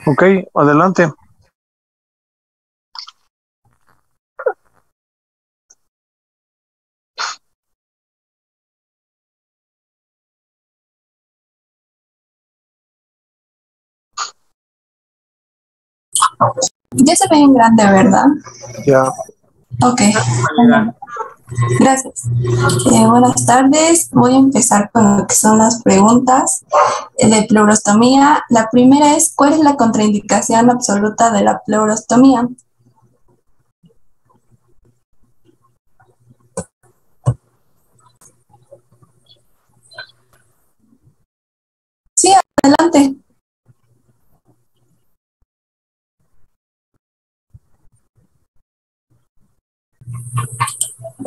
Ok, adelante. Ya se ve en grande, ¿verdad? Ya. Ok, bueno, gracias. Buenas tardes. Voy a empezar con lo que son las preguntas de pleurostomía. La primera es, ¿cuál es la contraindicación absoluta de la pleurostomía? Sí, adelante.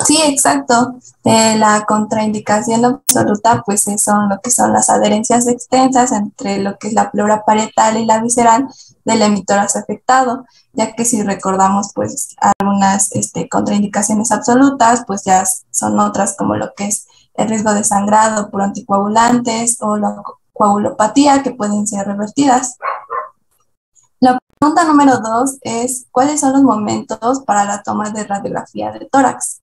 Sí, exacto. La contraindicación absoluta, pues son lo que son las adherencias extensas entre lo que es la pleura parietal y la visceral del emitoras afectado, ya que si recordamos, pues algunas contraindicaciones absolutas, pues ya son otras como lo que es el riesgo de sangrado por anticoagulantes o la coagulopatía que pueden ser revertidas. La pregunta número 2 es, ¿cuáles son los momentos para la toma de radiografía de tórax?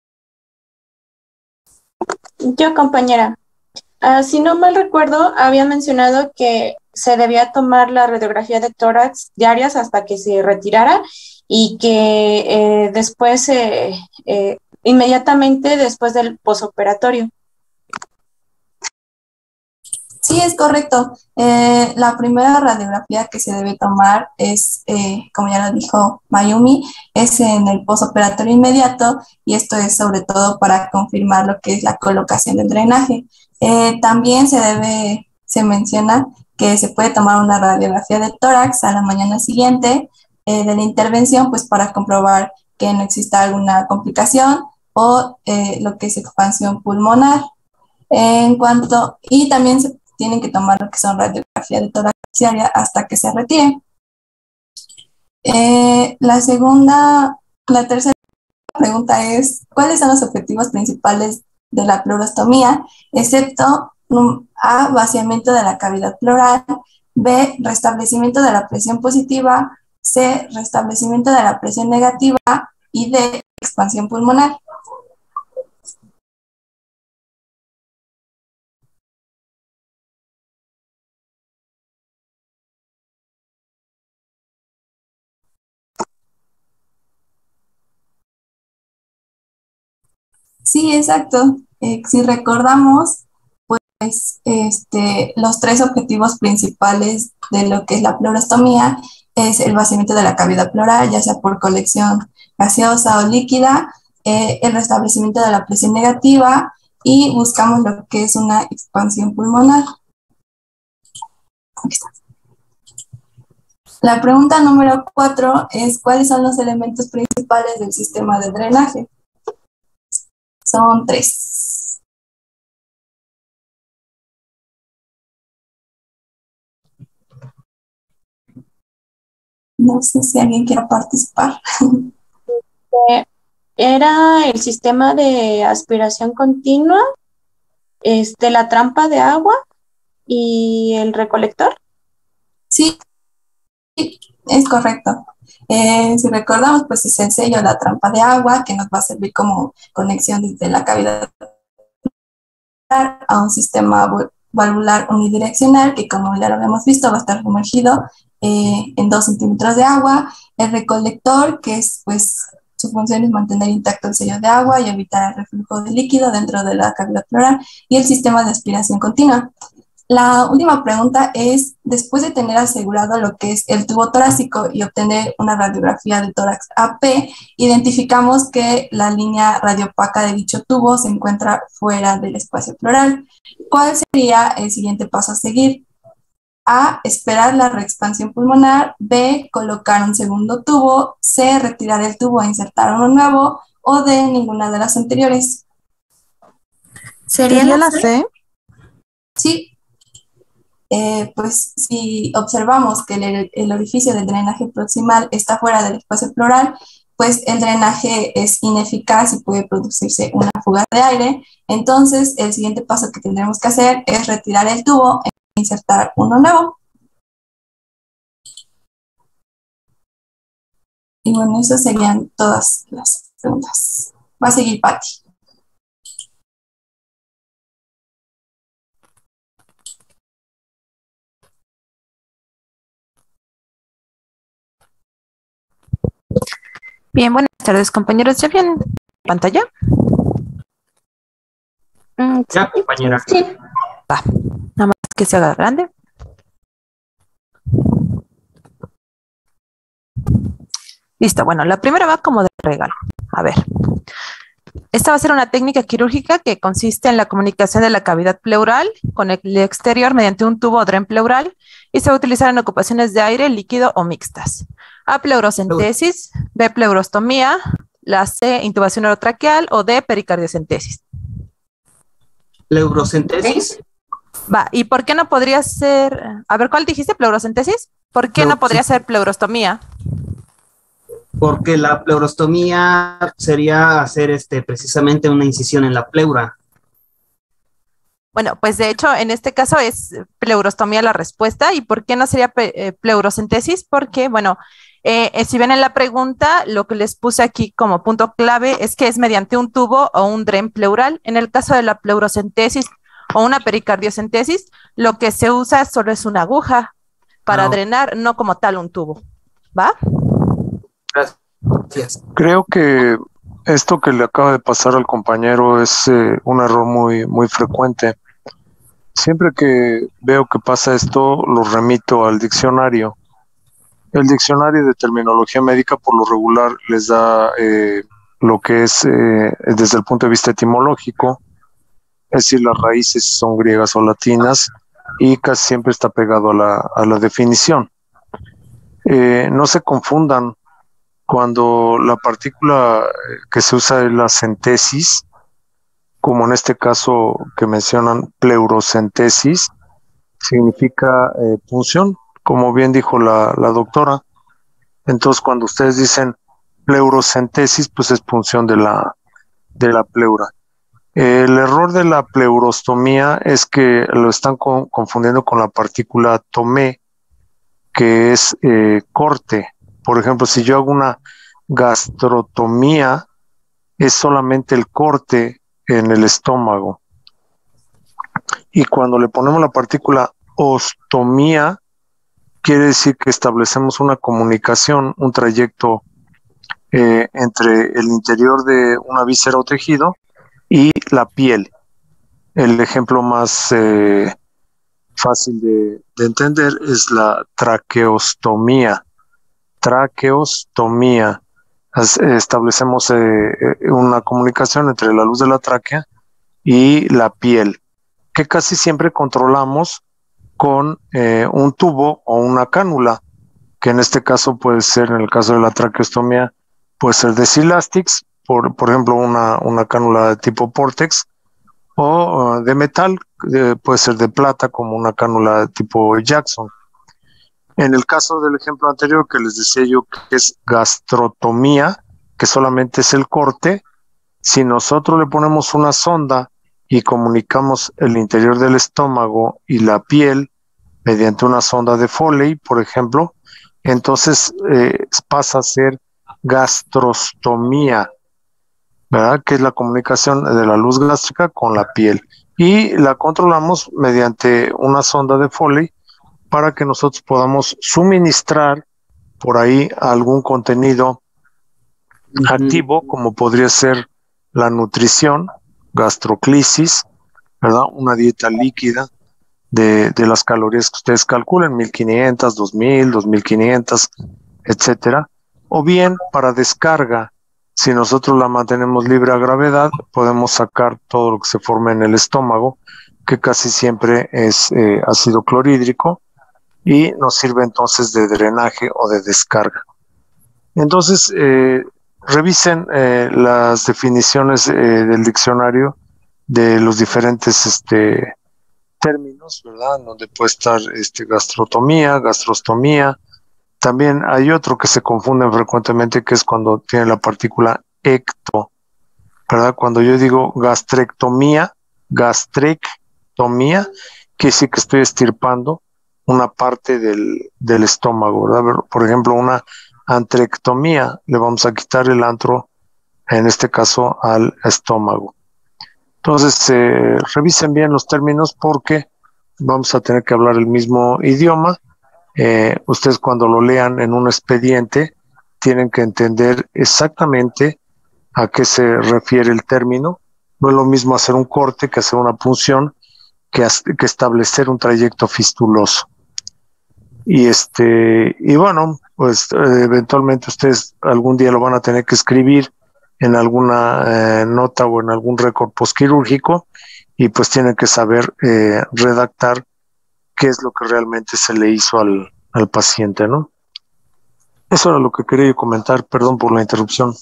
Yo, compañera, si no mal recuerdo, había mencionado que se debía tomar la radiografía de tórax diarias hasta que se retirara y que después, inmediatamente después del posoperatorio. Sí, es correcto. La primera radiografía que se debe tomar es, como ya lo dijo Mayumi, es en el posoperatorio inmediato y esto es sobre todo para confirmar lo que es la colocación del drenaje. También se menciona que se puede tomar una radiografía de tórax a la mañana siguiente de la intervención, pues para comprobar que no exista alguna complicación o lo que es expansión pulmonar. Y también se tienen que tomar lo que son radiografía de tórax diaria hasta que se retire. La tercera pregunta es, ¿cuáles son los objetivos principales de la pleurostomía, excepto A, vaciamiento de la cavidad pleural, B, restablecimiento de la presión positiva, C, restablecimiento de la presión negativa y D, expansión pulmonar? Sí, exacto. Si recordamos, los tres objetivos principales de lo que es la pleurostomía es el vaciamiento de la cavidad pleural, ya sea por colección gaseosa o líquida, el restablecimiento de la presión negativa y buscamos lo que es una expansión pulmonar. Aquí está. La pregunta número 4 es, ¿cuáles son los elementos principales del sistema de drenaje? Son tres. No sé si alguien quiera participar. Era el sistema de aspiración continua, la trampa de agua y el recolector. Sí, es correcto. Si recordamos, pues es el sello, la trampa de agua, que nos va a servir como conexión desde la cavidad a un sistema valvular unidireccional, que como ya lo habíamos visto, va a estar sumergido en 2 centímetros de agua. El recolector, que es pues su función es mantener intacto el sello de agua y evitar el reflujo de líquido dentro de la cavidad pleural. Y el sistema de aspiración continua. La última pregunta es, después de tener asegurado lo que es el tubo torácico y obtener una radiografía de tórax AP, identificamos que la línea radiopaca de dicho tubo se encuentra fuera del espacio pleural. ¿Cuál sería el siguiente paso a seguir? A, esperar la reexpansión pulmonar, B, colocar un segundo tubo, C, retirar el tubo e insertar uno nuevo, o D, ninguna de las anteriores. ¿Sería la C? Sí. Pues si observamos que el orificio del drenaje proximal está fuera del espacio pleural, pues el drenaje es ineficaz y puede producirse una fuga de aire. Entonces, el siguiente paso que tendremos que hacer es retirar el tubo e insertar uno nuevo. Y bueno, esas serían todas las preguntas. Va a seguir Patti. Bien, buenas tardes, compañeros. ¿Ya ven pantalla? Ya, compañera. Sí. Va, nada más que se haga grande. Listo, bueno, la primera va como de regalo. A ver. Esta va a ser una técnica quirúrgica que consiste en la comunicación de la cavidad pleural con el exterior mediante un tubo o dren pleural y se va a utilizar en ocupaciones de aire, líquido o mixtas. A, pleurocentesis, B, pleurostomía, la C, intubación orotraqueal o D, pericardiocentesis. Pleurocentesis. Va, ¿y por qué no podría ser? A ver, ¿cuál dijiste? ¿Pleurocentesis? ¿Por qué no podría ser pleurostomía? Porque la pleurostomía sería hacer precisamente una incisión en la pleura. Bueno, pues de hecho, en este caso es pleurostomía la respuesta. ¿Y por qué no sería pleurocentesis? Porque, bueno, si ven en la pregunta, lo que les puse aquí como punto clave es que es mediante un tubo o un dren pleural. En el caso de la pleurocentesis o una pericardiocentesis, lo que se usa solo es una aguja para drenar, no como tal un tubo. ¿Va? Gracias. Creo que esto que le acaba de pasar al compañero es un error muy frecuente. Siempre que veo que pasa esto, lo remito al diccionario. El diccionario de terminología médica por lo regular les da lo que es desde el punto de vista etimológico, es decir, las raíces son griegas o latinas y casi siempre está pegado a la definición. No se confundan cuando la partícula que se usa es la centesis, como en este caso que mencionan pleurocentesis, significa punción, como bien dijo la doctora. Entonces, cuando ustedes dicen pleurocentesis, pues es punción de la pleura. El error de la pleurostomía es que lo están confundiendo con la partícula tomé, que es corte. Por ejemplo, si yo hago una gastrotomía, es solamente el corte en el estómago. Y cuando le ponemos la partícula ostomía, quiere decir que establecemos una comunicación, un trayecto entre el interior de una víscera o tejido y la piel. El ejemplo más fácil de entender es la traqueostomía. Traqueostomía. Establecemos una comunicación entre la luz de la tráquea y la piel, que casi siempre controlamos con un tubo o una cánula, que en este caso puede ser, en el caso de la traqueostomía, puede ser de Silastix, por ejemplo, una cánula de tipo Portex, o de metal, puede ser de plata, como una cánula de tipo Jackson. En el caso del ejemplo anterior que les decía yo, que es gastrotomía, que solamente es el corte, si nosotros le ponemos una sonda y comunicamos el interior del estómago y la piel mediante una sonda de Foley, por ejemplo, entonces pasa a ser gastrostomía, ¿verdad? Que es la comunicación de la luz gástrica con la piel. Y la controlamos mediante una sonda de Foley para que nosotros podamos suministrar por ahí algún contenido activo, como podría ser la nutrición, gastroclisis, ¿verdad? Una dieta líquida de las calorías que ustedes calculen, 1500, 2000, 2500, etcétera. O bien para descarga, si nosotros la mantenemos libre a gravedad, podemos sacar todo lo que se forma en el estómago, que casi siempre es ácido clorhídrico, y nos sirve entonces de drenaje o de descarga. Entonces, revisen las definiciones del diccionario de los diferentes términos, ¿verdad? Donde puede estar gastrotomía, gastrostomía. También hay otro que se confunden frecuentemente, que es cuando tiene la partícula ecto, ¿verdad? Cuando yo digo gastrectomía, quiere decir que estoy estirpando una parte del estómago, ¿verdad? Por ejemplo, una antrectomía. Le vamos a quitar el antro, en este caso, al estómago. Entonces, revisen bien los términos porque vamos a tener que hablar el mismo idioma. Ustedes cuando lo lean en un expediente tienen que entender exactamente a qué se refiere el término. No es lo mismo hacer un corte que hacer una punción, que establecer un trayecto fistuloso. Y bueno, pues eventualmente ustedes algún día lo van a tener que escribir en alguna nota o en algún récord postquirúrgico, y pues tienen que saber redactar qué es lo que realmente se le hizo al paciente, ¿no? Eso era lo que quería comentar, perdón por la interrupción.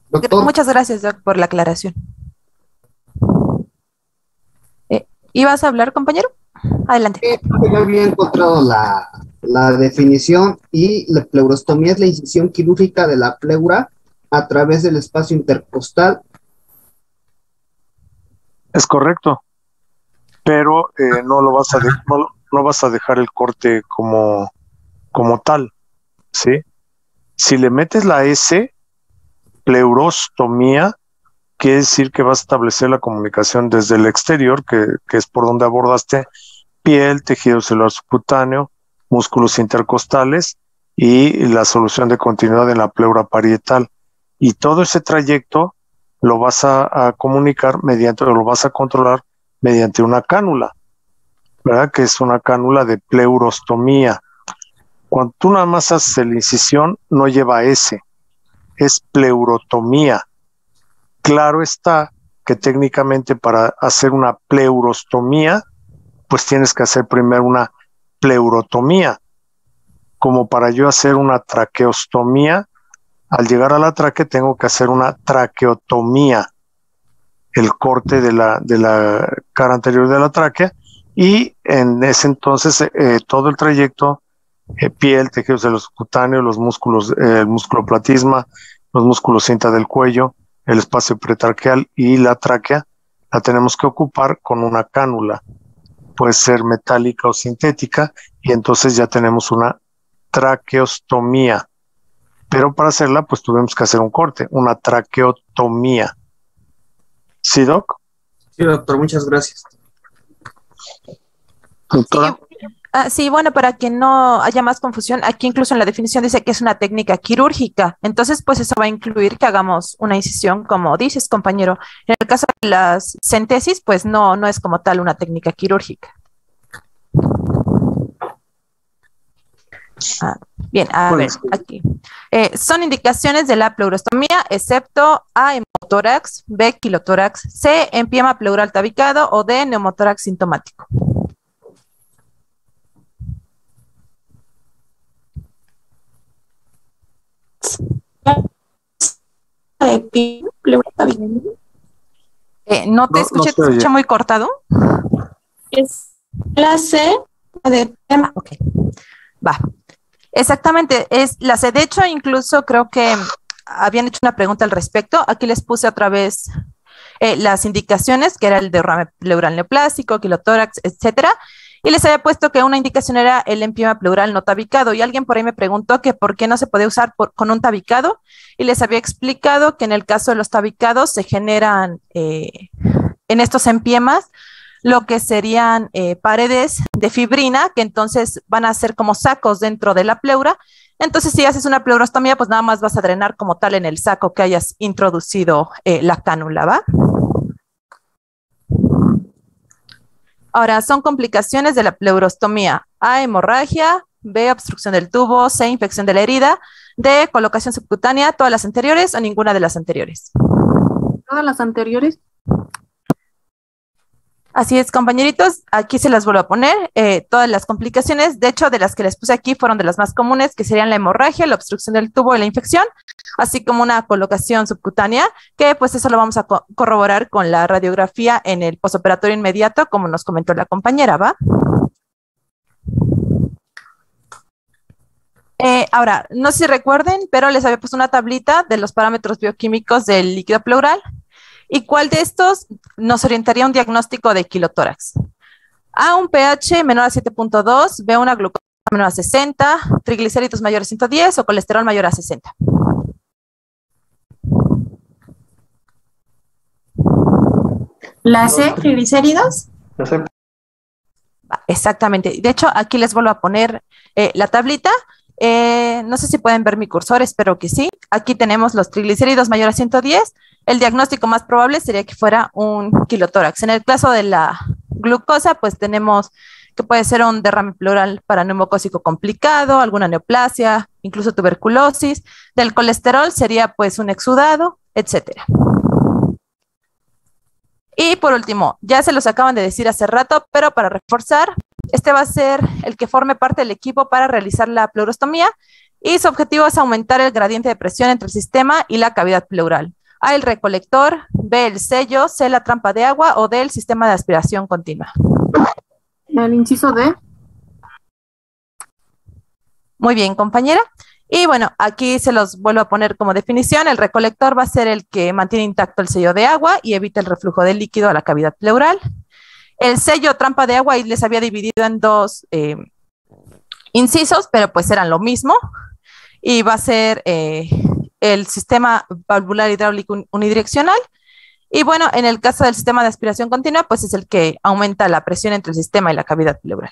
Doctor, Muchas gracias, Doc, por la aclaración. ¿Ibas a hablar, compañero? Adelante. yo había encontrado la definición, y la pleurostomía es la incisión quirúrgica de la pleura a través del espacio intercostal. Es correcto, pero no vas a dejar el corte como tal, ¿sí? Si le metes la S, pleurostomía, quiere decir que vas a establecer la comunicación desde el exterior, que es por donde abordaste piel, tejido celular subcutáneo, músculos intercostales y la solución de continuidad en la pleura parietal. Y todo ese trayecto lo vas a comunicar lo vas a controlar mediante una cánula, ¿verdad? Que es una cánula de pleurostomía. Cuando tú nada más haces la incisión, no lleva S, es pleurotomía. Claro está que técnicamente para hacer una pleurostomía, pues tienes que hacer primero una pleurotomía. Como para yo hacer una traqueostomía, al llegar a la tráquea tengo que hacer una traqueotomía, el corte de la cara anterior de la tráquea, y en ese entonces todo el trayecto, piel, tejidos celular subcutáneo, los músculos, el músculo platisma, los músculos cinta del cuello, el espacio pretraqueal y la tráquea, la tenemos que ocupar con una cánula. Puede ser metálica o sintética, y entonces ya tenemos una traqueostomía. Pero para hacerla, pues tuvimos que hacer un corte, una traqueotomía. ¿Sí, Doc? Sí, doctor, muchas gracias. Doctora. Sí, bueno, para que no haya más confusión, aquí incluso en la definición dice que es una técnica quirúrgica. Entonces, pues eso va a incluir que hagamos una incisión, como dices, compañero. En el caso de las centesis, pues no es como tal una técnica quirúrgica. Bien, a ver, aquí. Son indicaciones de la pleurostomía, excepto A, hemotórax, B, quilotórax, C, empiema pleural tabicado o D, neumotórax sintomático. No te escuché, te escuché muy cortado. Es la C de ok, va. Exactamente, es la C. De hecho, incluso creo que habían hecho una pregunta al respecto. Aquí les puse otra vez las indicaciones, que era el derrame pleural neoplásico, quilotórax, etcétera. Y les había puesto que una indicación era el empiema pleural no tabicado. Y alguien por ahí me preguntó que por qué no se podía usar con un tabicado. Y les había explicado que en el caso de los tabicados se generan en estos empiemas lo que serían paredes de fibrina, que entonces van a ser como sacos dentro de la pleura. Entonces, si haces una pleurostomía, pues nada más vas a drenar como tal en el saco que hayas introducido la cánula, ¿va? Ahora, son complicaciones de la pleurostomía. A, hemorragia, B, obstrucción del tubo, C, infección de la herida, D, colocación subcutánea, todas las anteriores o ninguna de las anteriores. todas las anteriores. Así es, compañeritos, aquí se las vuelvo a poner, todas las complicaciones, de hecho, de las que les puse aquí fueron de las más comunes, que serían la hemorragia, la obstrucción del tubo y la infección, así como una colocación subcutánea, que pues eso lo vamos a corroborar con la radiografía en el postoperatorio inmediato, como nos comentó la compañera, ¿va? Ahora, no sé si recuerden, pero les había puesto una tablita de los parámetros bioquímicos del líquido pleural. ¿Y cuál de estos nos orientaría a un diagnóstico de quilotórax? A, un pH menor a 7.2, B, una glucosa menor a 60, triglicéridos mayores a 110 o colesterol mayor a 60. ¿La C, triglicéridos? No sé. Exactamente. De hecho, aquí les vuelvo a poner la tablita. No sé si pueden ver mi cursor, espero que sí. Aquí tenemos los triglicéridos mayor a 110. El diagnóstico más probable sería que fuera un quilotórax. En el caso de la glucosa, pues tenemos que puede ser un derrame pleural paraneumocócico complicado, alguna neoplasia, incluso tuberculosis. Del colesterol sería pues un exudado, etcétera. Y por último, ya se los acaban de decir hace rato, pero para reforzar, este va a ser el que forme parte del equipo para realizar la pleurostomía y su objetivo es aumentar el gradiente de presión entre el sistema y la cavidad pleural. A, el recolector, B, el sello, C, la trampa de agua o D, el sistema de aspiración continua. El inciso D. Muy bien, compañera. Y bueno, aquí se los vuelvo a poner como definición. El recolector va a ser el que mantiene intacto el sello de agua y evita el reflujo del líquido a la cavidad pleural. El sello trampa de agua, y les había dividido en dos incisos, pero pues eran lo mismo. Y va a ser el sistema valvular hidráulico unidireccional. Y bueno, en el caso del sistema de aspiración continua, pues es el que aumenta la presión entre el sistema y la cavidad pleural.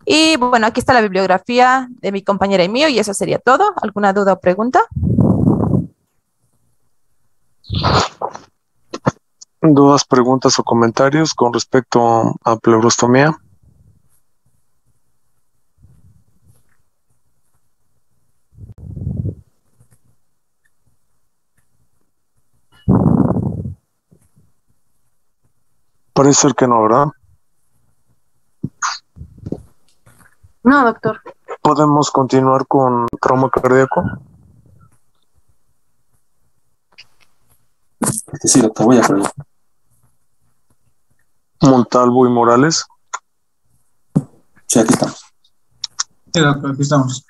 Y bueno, aquí está la bibliografía de mi compañera y mío, y eso sería todo. ¿Alguna duda o pregunta? ¿Dudas, preguntas o comentarios con respecto a pleurostomía? Parece ser que no, ¿verdad? No, doctor. ¿Podemos continuar con trauma cardíaco? Sí, doctor, voy a poner. Montalvo y Morales. Sí, aquí estamos. Sí, doctor, aquí estamos.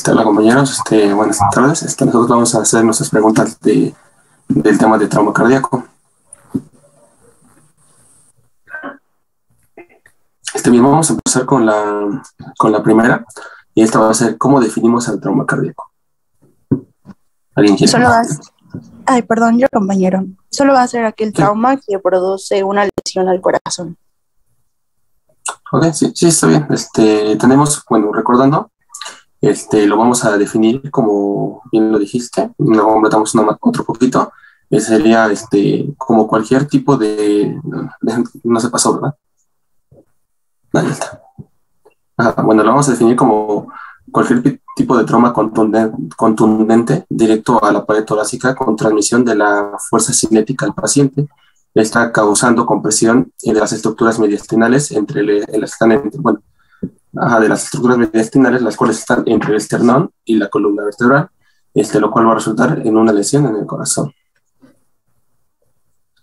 Hola compañeros, buenas tardes. Nosotros vamos a hacer nuestras preguntas del tema de trauma cardíaco. Bien, vamos a empezar con la primera, y esta va a ser ¿cómo definimos el trauma cardíaco? ¿Alguien quiere? Ay, perdón, yo compañero. Solo va a ser aquel trauma que produce una lesión al corazón. Ok, sí, está bien. Tenemos, bueno, recordando, lo vamos a definir como bien lo dijiste, luego completamos otro poquito, sería como cualquier tipo no se pasó, ¿verdad? Ahí está. Bueno, lo vamos a definir como cualquier tipo de trauma contundente directo a la pared torácica con transmisión de la fuerza cinética al paciente. Está causando compresión de las estructuras mediastinales de las estructuras mediastinales, las cuales están entre el esternón y la columna vertebral, lo cual va a resultar en una lesión en el corazón.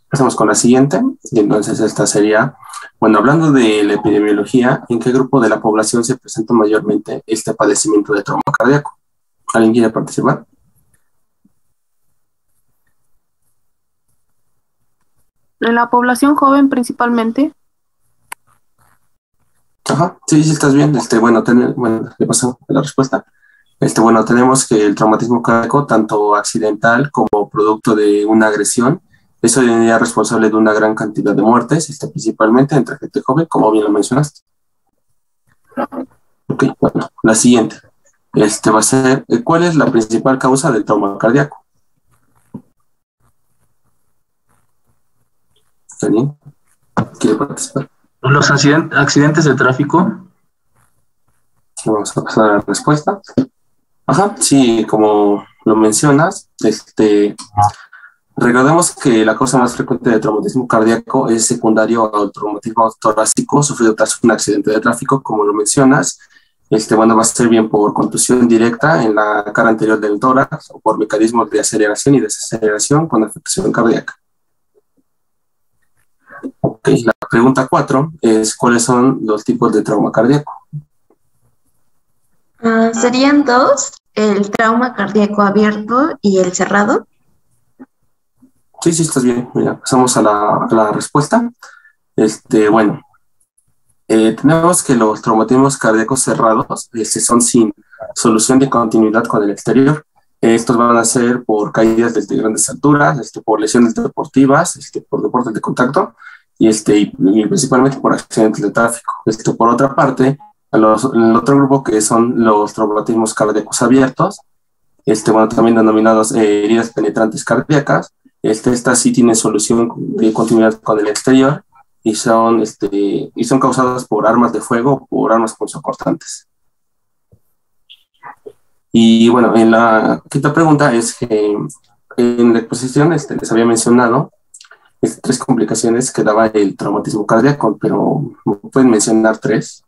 Pasamos con la siguiente, y entonces esta sería, bueno, hablando de la epidemiología, ¿en qué grupo de la población se presenta mayormente este padecimiento de trauma cardíaco? ¿Alguien quiere participar? En la población joven principalmente. Ajá, sí, estás bien. Bueno, le paso la respuesta. Bueno, tenemos que el traumatismo cardíaco, tanto accidental como producto de una agresión, es hoy en día responsable de una gran cantidad de muertes, principalmente entre gente joven, como bien lo mencionaste. Ok, bueno, la siguiente. Va a ser, ¿cuál es la principal causa del trauma cardíaco? ¿Alguien quiere participar? Los accidentes de tráfico. Vamos a pasar a la respuesta. Ajá, sí, como lo mencionas, Recordemos que la causa más frecuente de traumatismo cardíaco es secundario al traumatismo torácico sufrido tras un accidente de tráfico, como lo mencionas. Bueno, va a ser bien por contusión directa en la cara anterior del tórax o por mecanismos de aceleración y desaceleración con afectación cardíaca. Ok, la pregunta 4 es: ¿cuáles son los tipos de trauma cardíaco? Serían dos, el trauma cardíaco abierto y el cerrado. Sí, estás bien. Mira, pasamos a la respuesta. Bueno, tenemos que los traumatismos cardíacos cerrados son sin solución de continuidad con el exterior. Estos van a ser por caídas desde grandes alturas, por lesiones deportivas, por deportes de contacto y principalmente por accidentes de tráfico. Por otra parte, el otro grupo que son los traumatismos cardíacos abiertos, bueno, también denominados heridas penetrantes cardíacas. Estas sí tienen solución de continuidad con el exterior y son causadas por armas de fuego o por armas punzocortantes. Y bueno, en la quinta pregunta es que en la exposición les había mencionado 3 complicaciones que daba el traumatismo cardíaco, pero pueden mencionar 3.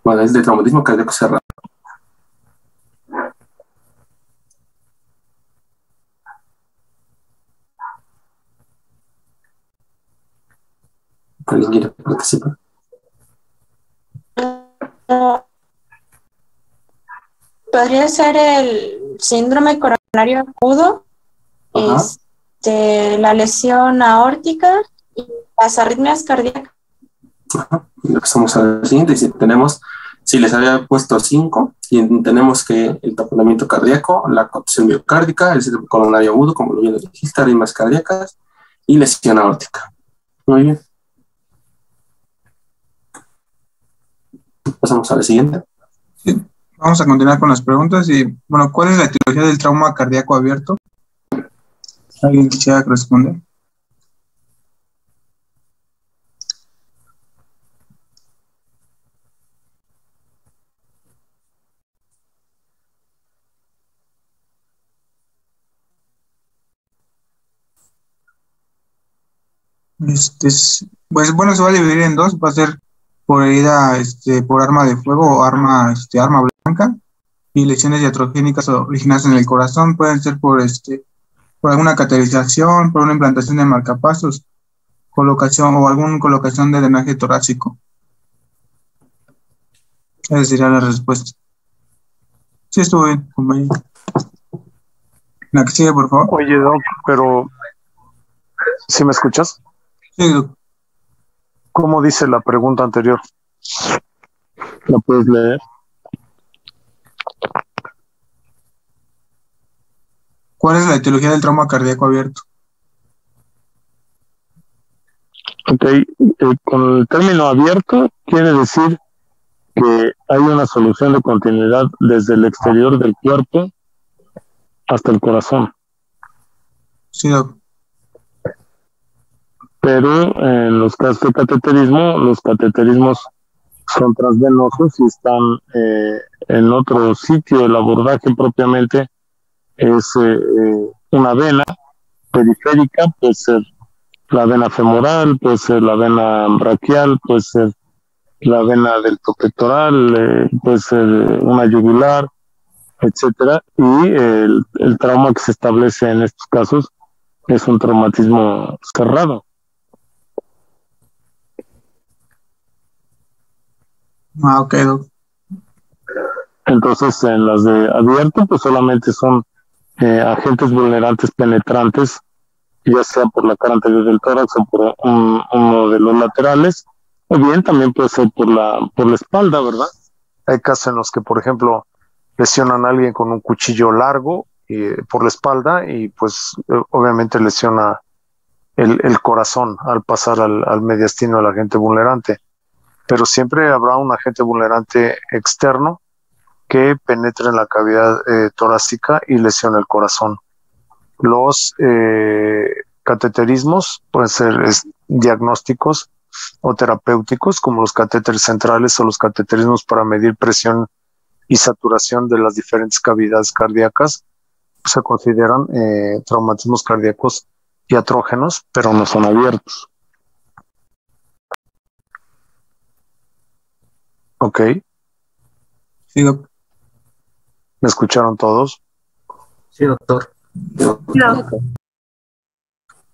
Bueno, es de traumatismo cardíaco cerrado. ¿Alguien quiere participar? Podría ser el síndrome coronario agudo, la lesión aórtica y las arritmias cardíacas. Pasamos al siguiente. Si les había puesto 5, y tenemos que el taponamiento cardíaco, la contusión miocárdica, el síndrome coronario agudo, como lo bien dijiste, arritmias cardíacas y lesión aórtica. Muy bien. Pasamos a la siguiente. Sí. Vamos a continuar con las preguntas y, bueno, ¿cuál es la etiología del trauma cardíaco abierto? ¿Alguien quisiera responder? Pues bueno, se va a dividir en dos. Va a ser por herida por arma de fuego o arma blanca, y lesiones iatrogénicas originadas en el corazón. Pueden ser por alguna cateterización, por una implantación de marcapasos, colocación o alguna colocación de drenaje torácico. Esa sería la respuesta. Sí, estuvo bien, compañero. La que sigue, por favor. Oye, Doc, pero ¿sí me escuchas? Sí, Doc. ¿Cómo dice la pregunta anterior? ¿La puedes leer? ¿Cuál es la etiología del trauma cardíaco abierto? Ok, con el término abierto quiere decir que hay una solución de continuidad desde el exterior del cuerpo hasta el corazón. Sí, Doc. Pero en los casos de cateterismo, los cateterismos son transvenosos y están en otro sitio. El abordaje propiamente es una vena periférica, puede ser la vena femoral, puede ser la vena braquial, puede ser la vena del pectoral, puede ser una yugular, etcétera. Y el trauma que se establece en estos casos es un traumatismo cerrado. Ok, Doc. Entonces, en las de abierto, pues solamente son agentes vulnerantes penetrantes, ya sea por la cara anterior del tórax o por uno de los laterales, o bien también puede ser por la espalda, ¿verdad? Hay casos en los que, por ejemplo, lesionan a alguien con un cuchillo largo por la espalda y pues obviamente lesiona el corazón al pasar al mediastino del agente vulnerante. Pero siempre habrá un agente vulnerante externo que penetre en la cavidad torácica y lesione el corazón. Los cateterismos pueden ser diagnósticos o terapéuticos, como los catéteres centrales o los cateterismos para medir presión y saturación de las diferentes cavidades cardíacas, se consideran traumatismos cardíacos diatrógenos, pero no son abiertos. Ok. Sí, doc. ¿Me escucharon todos? Sí, doctor.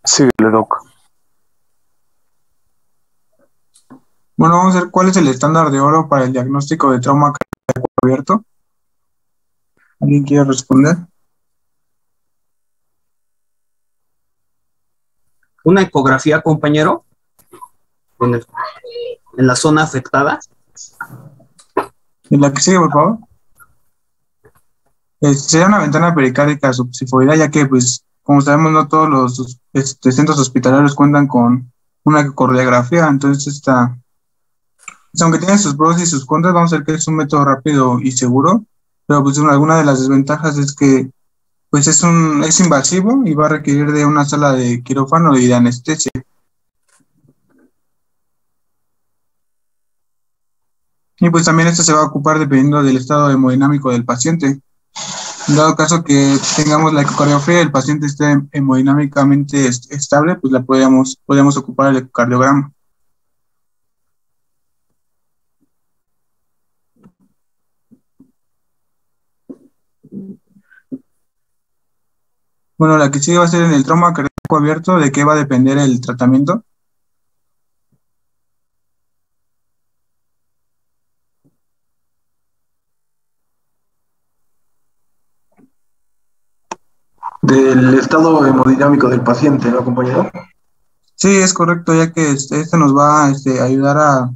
Síguele, doc. Bueno, vamos a ver cuál es el estándar de oro para el diagnóstico de trauma cardíaco abierto. ¿Alguien quiere responder? Una ecografía, compañero, en la zona afectada. ¿En la que sigue, por favor? Sería una ventana pericárdica subsifoidal, ya que, pues, como sabemos, no todos los centros hospitalarios cuentan con una ecocardiografía, entonces pues, aunque tiene sus pros y sus contras, vamos a ver que es un método rápido y seguro, pero pues alguna de las desventajas es que pues es invasivo y va a requerir de una sala de quirófano y de anestesia. Y pues también esto se va a ocupar dependiendo del estado hemodinámico del paciente. En dado caso que tengamos la ecocardiografía y el paciente esté hemodinámicamente estable, pues podríamos ocupar el ecocardiograma. Bueno, la que sigue va a ser en el trauma cardíaco abierto. ¿De qué va a depender el tratamiento? Del estado hemodinámico del paciente, ¿no, compañero? Sí, es correcto, ya que este nos va a ayudar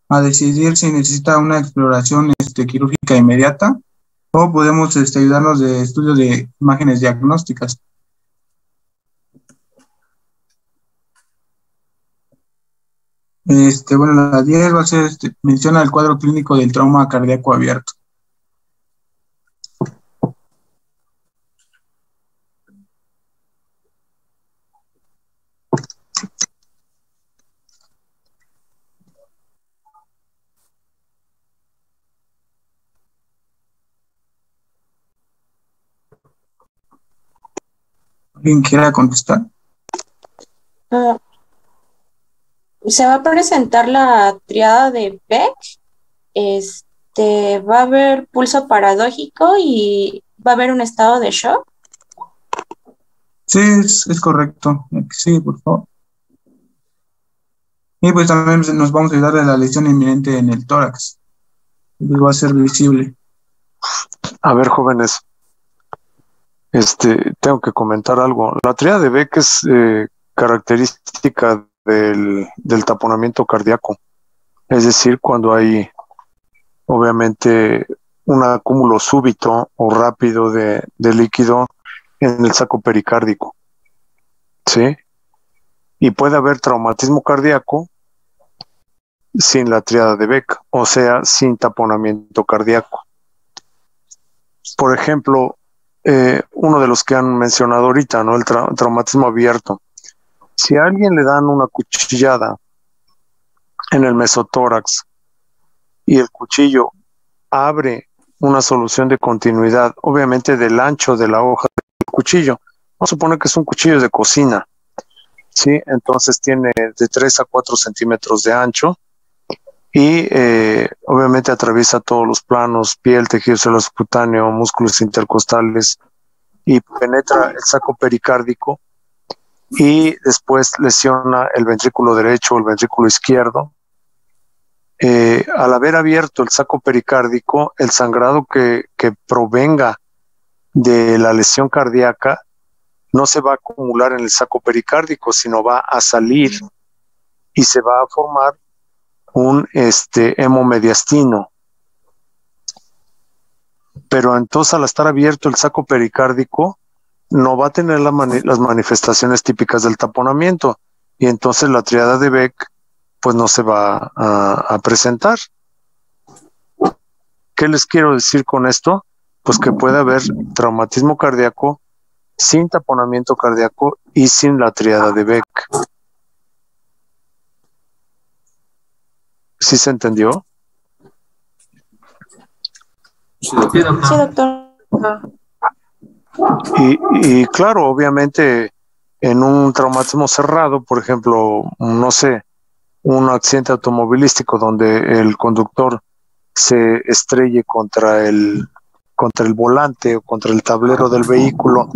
a decidir si necesita una exploración quirúrgica inmediata o podemos ayudarnos de estudios de imágenes diagnósticas. Bueno, la 10 va a ser, menciona el cuadro clínico del trauma cardíaco abierto. ¿Alguien quiera contestar? Se va a presentar la triada de Beck. Va a haber pulso paradójico y va a haber un estado de shock. Sí, es correcto. Sí, por favor. Y pues también nos vamos a ayudar de la lesión inminente en el tórax. Pues va a ser visible. A ver, jóvenes, tengo que comentar algo. La tríada de Beck es característica del taponamiento cardíaco. Es decir, cuando hay, obviamente, un acúmulo súbito o rápido de líquido en el saco pericárdico. ¿Sí? Y puede haber traumatismo cardíaco sin la tríada de Beck, o sea, sin taponamiento cardíaco. Por ejemplo, uno de los que han mencionado ahorita, ¿no? El traumatismo abierto. Si a alguien le dan una cuchillada en el mesotórax y el cuchillo abre una solución de continuidad, obviamente del ancho de la hoja del cuchillo, vamos a suponer que es un cuchillo de cocina, ¿sí? Entonces tiene de 3 a 4 centímetros de ancho y obviamente atraviesa todos los planos, piel, tejido celoso cutáneo, músculos intercostales y penetra el saco pericárdico y después lesiona el ventrículo derecho o el ventrículo izquierdo. Al haber abierto el saco pericárdico, el sangrado que provenga de la lesión cardíaca no se va a acumular en el saco pericárdico, sino va a salir y se va a formar un hemomediastino. Pero entonces, al estar abierto el saco pericárdico, no va a tener las manifestaciones típicas del taponamiento, y entonces la triada de Beck pues no se va a presentar. ¿Qué les quiero decir con esto? Pues que puede haber traumatismo cardíaco sin taponamiento cardíaco y sin la triada de Beck. ¿Sí se entendió? Sí, doctor. Sí, doctor. Y claro, obviamente en un traumatismo cerrado, por ejemplo, no sé, un accidente automovilístico donde el conductor se estrelle contra el volante o contra el tablero del vehículo,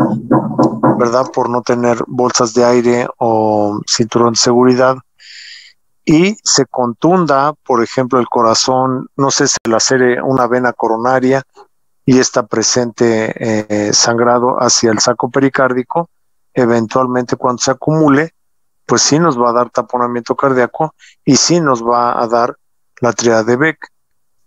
¿verdad? Por no tener bolsas de aire o cinturón de seguridad y se contunda, por ejemplo, el corazón, no sé, se lacere una vena coronaria y está presente sangrado hacia el saco pericárdico, eventualmente cuando se acumule, pues sí nos va a dar taponamiento cardíaco y sí nos va a dar la tríada de Beck.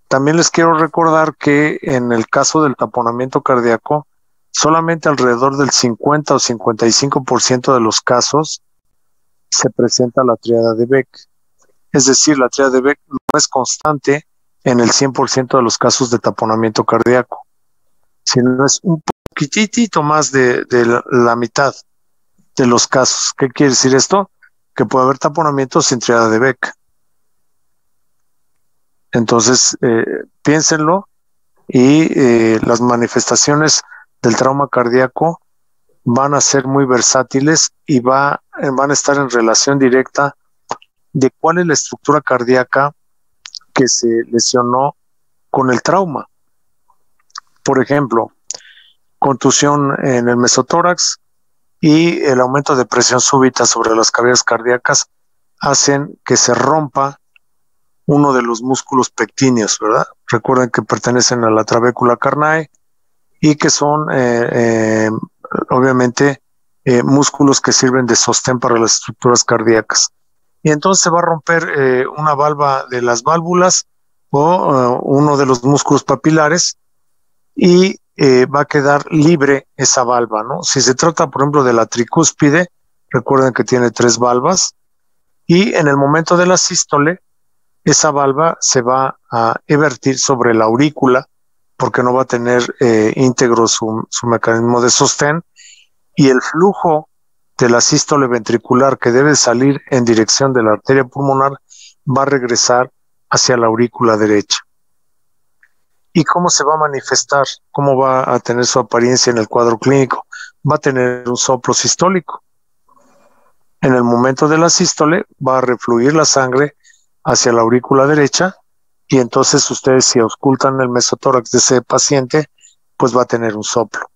También les quiero recordar que en el caso del taponamiento cardíaco, solamente alrededor del 50 o 55% de los casos se presenta la tríada de Beck. Es decir, la tríada de Beck no es constante en el 100% de los casos de taponamiento cardíaco, sino es un poquitito más de la mitad de los casos. ¿Qué quiere decir esto? Que puede haber taponamiento sin tríada de Beck. Entonces, piénsenlo y las manifestaciones del trauma cardíaco van a ser muy versátiles y van a estar en relación directa de cuál es la estructura cardíaca que se lesionó con el trauma. Por ejemplo, contusión en el mesotórax y el aumento de presión súbita sobre las cavidades cardíacas hacen que se rompa uno de los músculos pectíneos, ¿verdad? Recuerden que pertenecen a la trabécula carnae y que son obviamente músculos que sirven de sostén para las estructuras cardíacas. Y entonces se va a romper una valva de las válvulas o uno de los músculos papilares y va a quedar libre esa valva, ¿no? Si se trata, por ejemplo, de la tricúspide, recuerden que tiene 3 valvas y en el momento de la sístole, esa valva se va a evertir sobre la aurícula porque no va a tener íntegro su mecanismo de sostén y el flujo de la sístole ventricular que debe salir en dirección de la arteria pulmonar va a regresar hacia la aurícula derecha. ¿Y cómo se va a manifestar? ¿Cómo va a tener su apariencia en el cuadro clínico? Va a tener un soplo sistólico. En el momento de la sístole va a refluir la sangre hacia la aurícula derecha y entonces ustedes si auscultan el mesotórax de ese paciente, pues va a tener un soplo.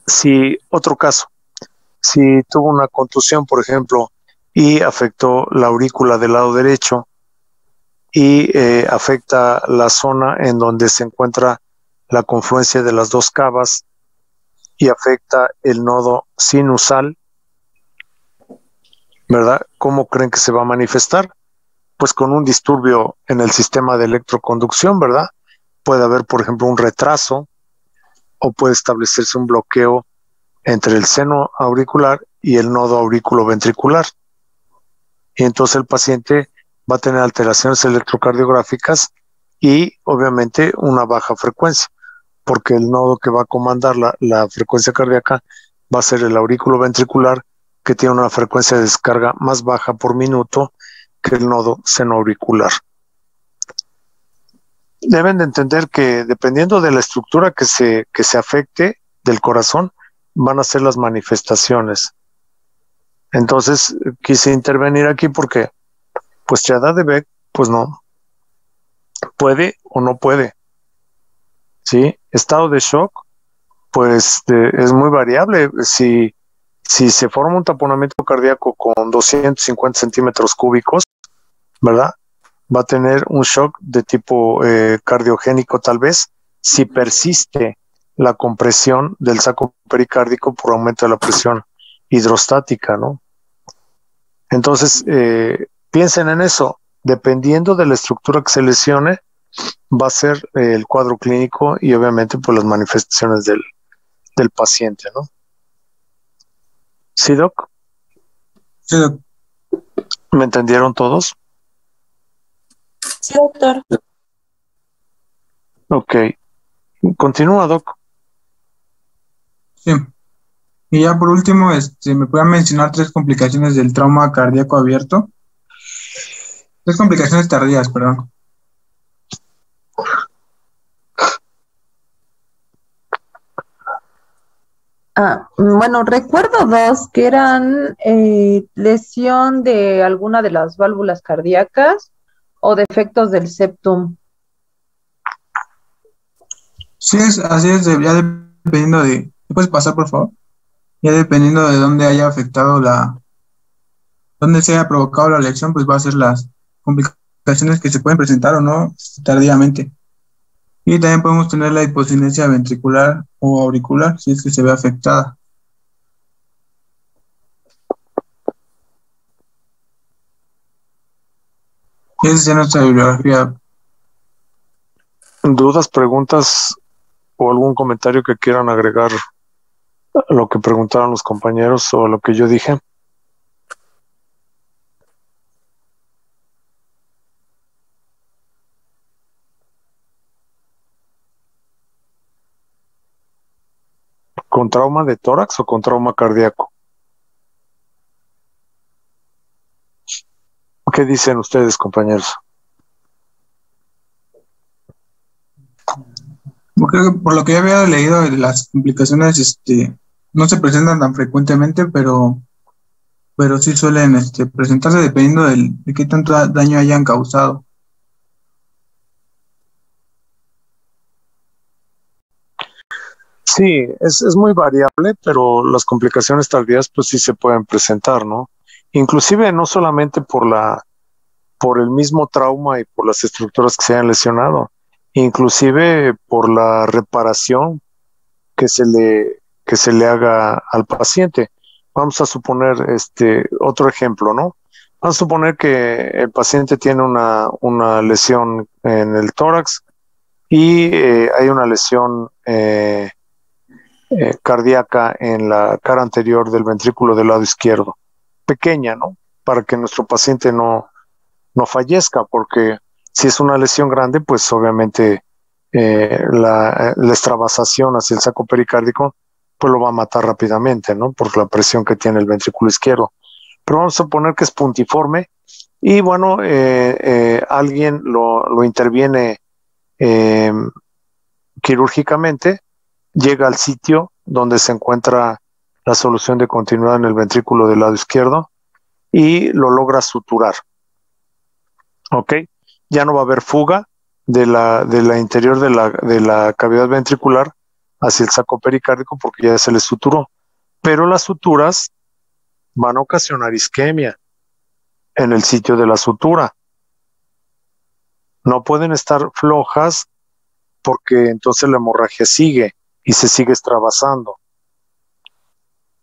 Si otro caso, si tuvo una contusión, por ejemplo, y afectó la aurícula del lado derecho y afecta la zona en donde se encuentra la confluencia de las dos cavas y afecta el nodo sinusal, ¿verdad? ¿Cómo creen que se va a manifestar? Pues con un disturbio en el sistema de electroconducción, ¿verdad? Puede haber, por ejemplo, un retraso o puede establecerse un bloqueo entre el seno auricular y el nodo aurículo-ventricular. Y entonces el paciente va a tener alteraciones electrocardiográficas y obviamente una baja frecuencia, porque el nodo que va a comandar la frecuencia cardíaca va a ser el aurículo ventricular, que tiene una frecuencia de descarga más baja por minuto que el nodo senoauricular. Deben de entender que dependiendo de la estructura que se afecte del corazón, van a ser las manifestaciones. Entonces, quise intervenir aquí porque, pues, tríada de Beck, pues no. Puede o no puede. ¿Sí? Estado de shock, pues es muy variable. Si se forma un taponamiento cardíaco con 250 centímetros cúbicos, ¿verdad? Va a tener un shock de tipo cardiogénico tal vez, si persiste la compresión del saco pericárdico por aumento de la presión hidrostática, ¿no? Entonces, piensen en eso. Dependiendo de la estructura que se lesione, va a ser el cuadro clínico y obviamente pues las manifestaciones del paciente, ¿no? ¿Sí, Doc? Sí, Doc. ¿Me entendieron todos? Sí, doctor. Ok. Continúa, Doc. Sí. Y ya por último, ¿me pueden mencionar 3 complicaciones del trauma cardíaco abierto? 3 complicaciones tardías, perdón. Bueno, recuerdo dos que eran lesión de alguna de las válvulas cardíacas o defectos del septum. Sí, así es, ya dependiendo de, ¿me puedes pasar por favor? Ya dependiendo de dónde haya afectado dónde se haya provocado la lesión, pues va a ser las complicaciones que se pueden presentar o no tardíamente. Y también podemos tener la hipocinesia ventricular o auricular si es que se ve afectada. Esa es nuestra bibliografía. ¿Dudas, preguntas o algún comentario que quieran agregar a lo que preguntaron los compañeros o a lo que yo dije? ¿Con trauma de tórax o con trauma cardíaco? ¿Qué dicen ustedes, compañeros? Creo que por lo que ya había leído, las complicaciones no se presentan tan frecuentemente, pero sí suelen presentarse dependiendo de qué tanto daño hayan causado. Sí, es muy variable, pero las complicaciones tardías pues sí se pueden presentar, ¿no? Inclusive no solamente por el mismo trauma y por las estructuras que se hayan lesionado, inclusive por la reparación que se le haga al paciente. Vamos a suponer otro ejemplo, ¿no? Vamos a suponer que el paciente tiene una lesión en el tórax y hay una lesión cardíaca en la cara anterior del ventrículo del lado izquierdo, pequeña, ¿no? Para que nuestro paciente no fallezca, porque si es una lesión grande, pues obviamente la extravasación hacia el saco pericárdico pues lo va a matar rápidamente, ¿no? Por la presión que tiene el ventrículo izquierdo. Pero vamos a suponer que es puntiforme y bueno, alguien lo interviene quirúrgicamente, llega al sitio donde se encuentra la solución de continuidad en el ventrículo del lado izquierdo y lo logra suturar. ¿Ok? Ya no va a haber fuga de la interior de la cavidad ventricular hacia el saco pericárdico porque ya se le suturó. Pero las suturas van a ocasionar isquemia en el sitio de la sutura. No pueden estar flojas porque entonces la hemorragia sigue y se sigue extravasando.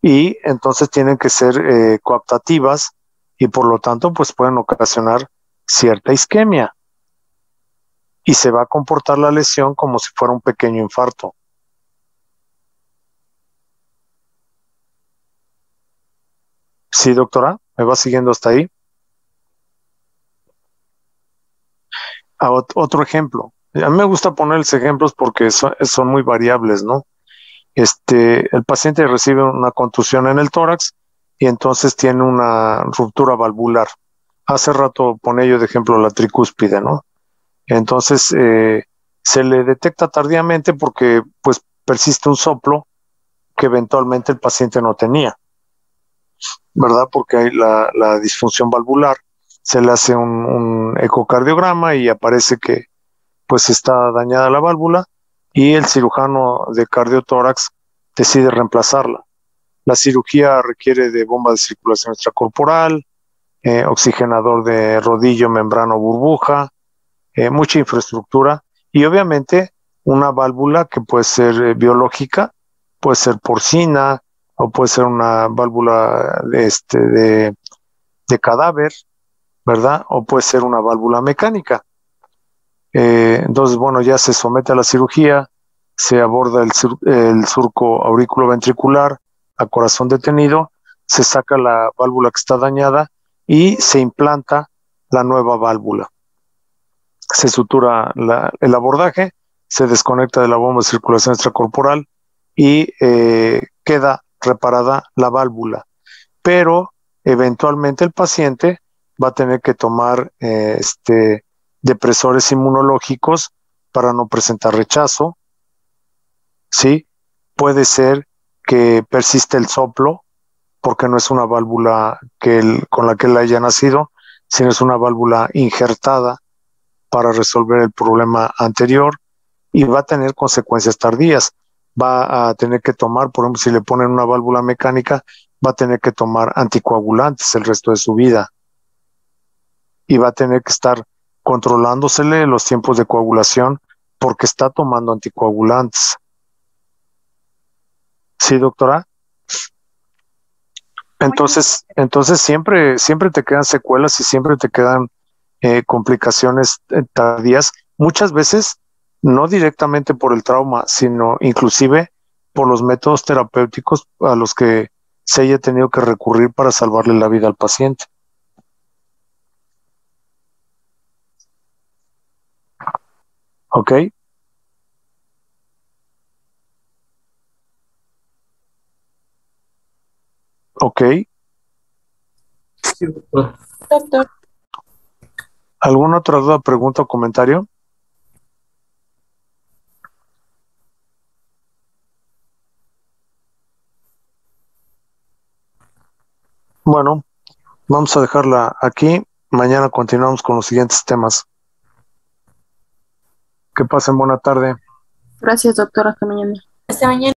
Y entonces tienen que ser coaptativas y por lo tanto pues pueden ocasionar cierta isquemia. Y se va a comportar la lesión como si fuera un pequeño infarto. ¿Sí, doctora? ¿Me va siguiendo hasta ahí? Otro ejemplo. A mí me gusta ponerles ejemplos porque son muy variables, ¿no? El paciente recibe una contusión en el tórax y entonces tiene una ruptura valvular. Hace rato pone yo de ejemplo la tricúspide, ¿no? Entonces se le detecta tardíamente porque pues persiste un soplo que eventualmente el paciente no tenía, ¿verdad? Porque hay la disfunción valvular, se le hace un ecocardiograma y aparece que pues está dañada la válvula y el cirujano de cardiotórax decide reemplazarla. La cirugía requiere de bomba de circulación extracorporal, oxigenador de rodillo, membrana o burbuja, mucha infraestructura y obviamente una válvula que puede ser biológica, puede ser porcina o puede ser una válvula de cadáver, ¿verdad? O puede ser una válvula mecánica. Entonces, bueno, ya se somete a la cirugía, se aborda el surco auriculoventricular a corazón detenido, se saca la válvula que está dañada y se implanta la nueva válvula. Se sutura el abordaje, se desconecta de la bomba de circulación extracorporal y queda reparada la válvula. Pero eventualmente el paciente va a tener que tomar depresores inmunológicos para no presentar rechazo, ¿sí? Puede ser que persiste el soplo, porque no es una válvula con la que él haya nacido, sino es una válvula injertada para resolver el problema anterior, y va a tener consecuencias tardías. Va a tener que tomar, por ejemplo, si le ponen una válvula mecánica, va a tener que tomar anticoagulantes el resto de su vida. Y va a tener que estar controlándosele los tiempos de coagulación porque está tomando anticoagulantes. ¿Sí, doctora? Entonces siempre te quedan secuelas y siempre te quedan complicaciones tardías, muchas veces no directamente por el trauma, sino inclusive por los métodos terapéuticos a los que se haya tenido que recurrir para salvarle la vida al paciente. ¿Ok? Ok. Sí, doctor. Doctor. ¿Alguna otra duda, pregunta o comentario? Bueno, vamos a dejarla aquí. Mañana continuamos con los siguientes temas. Que pasen buena tarde. Gracias, doctor. Hasta mañana. Hasta mañana.